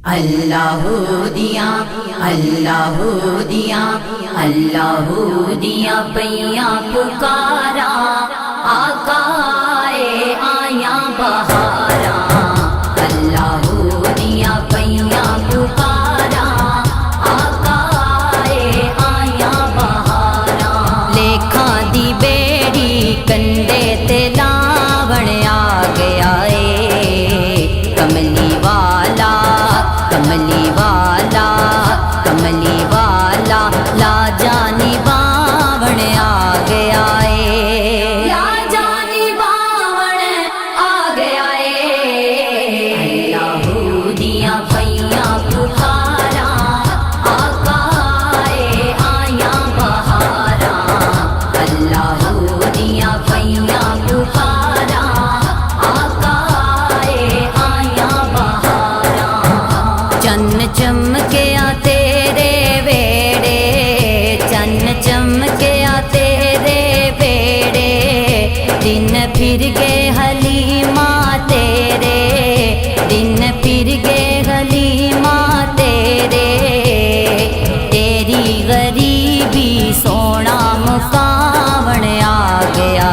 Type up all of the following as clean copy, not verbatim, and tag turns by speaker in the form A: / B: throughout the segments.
A: اللہ دیا پیا پکارا آقا آیا بہارا اللہ دیا پیا پکارا آقا آیا بہارا لیکھاں دی بیڑی کنڈے تے لاوݨ آ گیا کملی والا کملی والا کملی والا لا جانی باوݨ آ گیا لا جانی باوݨ آ گیا اللہ دیا پیا پکارا آقا آیا بہارا اللہ دیا پیا پکارا آقا آیا بہارا چن چمکیا تیرے ویڑے چن چمکیا تیرے ویڑے دن پھر گئے حلیمہ تیرے دن پھر گئے حلیمہ تیرے تیری غریبی سونا مکاوݨ آ گیا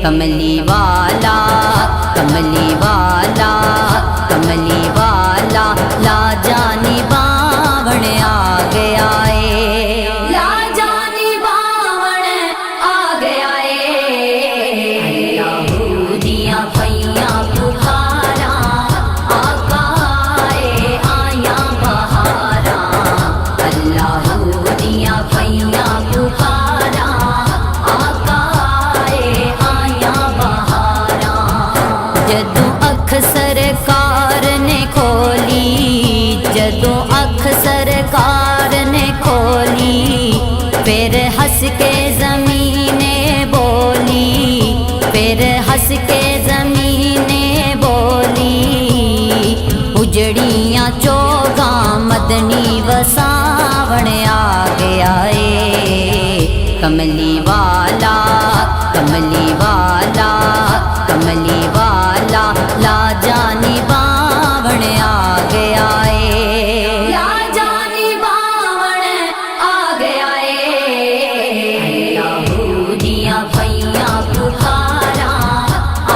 A: کملی والا کملی والا کملی والا لا جانی باوݨ آ گیا لا جانی باوݨ آ گیا اللہ دیا پیا پکارا آقا آیا بہارا اللہ دیا پیا پکارا آقا آیا بہارا جدوں اکھ سرکار نے کھولی جدوں اکھ سرکار نے کھولی پھر ہنس کے زمین بولی پھر ہنس کے زمین بولی اجڑیاں چوگاں مدنی وساوݨ آ گیا کملی والا کملی والا کملی والا لا جانی باوݨ آ گیا لا جانی باوݨ آ گیا اللہ دیا پیا پکارا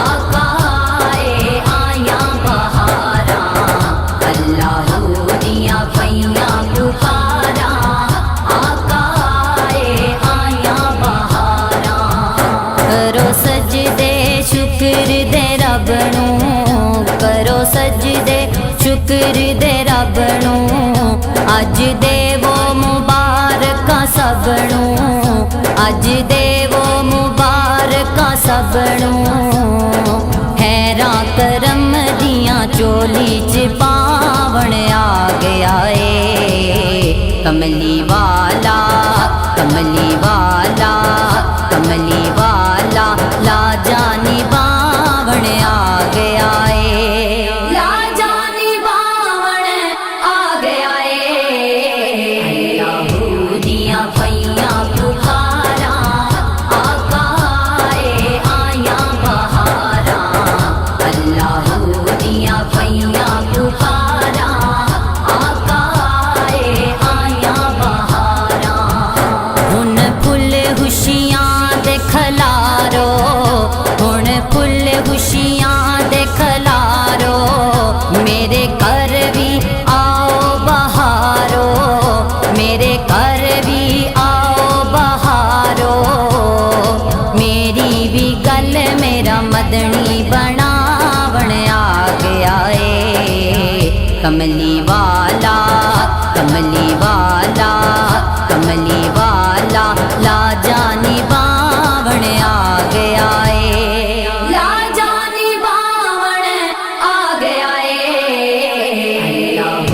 A: آقا آیا بہارا اللہ دیا پیا پکارا آقا آیا بہارا کرو سجدے شکر دے رب نوں کرو سجدے شکر دے رب نوں اج دے وہ مبارکاں سب نوں اج دے وہ مبارکاں سب نوں حیراں کرم دیاں چولی چ پاوݨ آ گیا کملی والا کملی والا کملی والا لا جانی باوݨ آ گیا لا جانی باوݨ آ گیا اللہ دیا پیا پکارا آقا آیا بہارا اللہ دیا پیا پکارا آقا آیا بہارا ہن پھل خوشیاں دے کھلارو ہن پھل خوشیاں دے کھلارو میرے گھر بھی آؤ بہارو میرے گھر بھی آؤ بہارو میری بھی گل میرا مدنی بناوݨ آ گیا کملی والا کملی والا کملی والا لا جانی باوݨ آ گیا لا جانی باوݨ آ گیا اللہ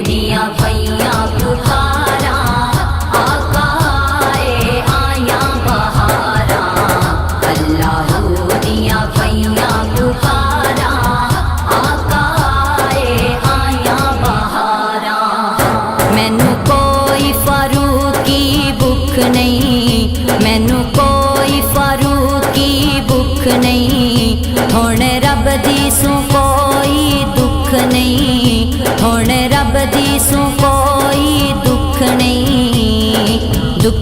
A: دیا پیا پکارا آقا آیا بہارا اللہ دیا پیا پکارا آقا آیا بہارا مینوں کوئی فاروقی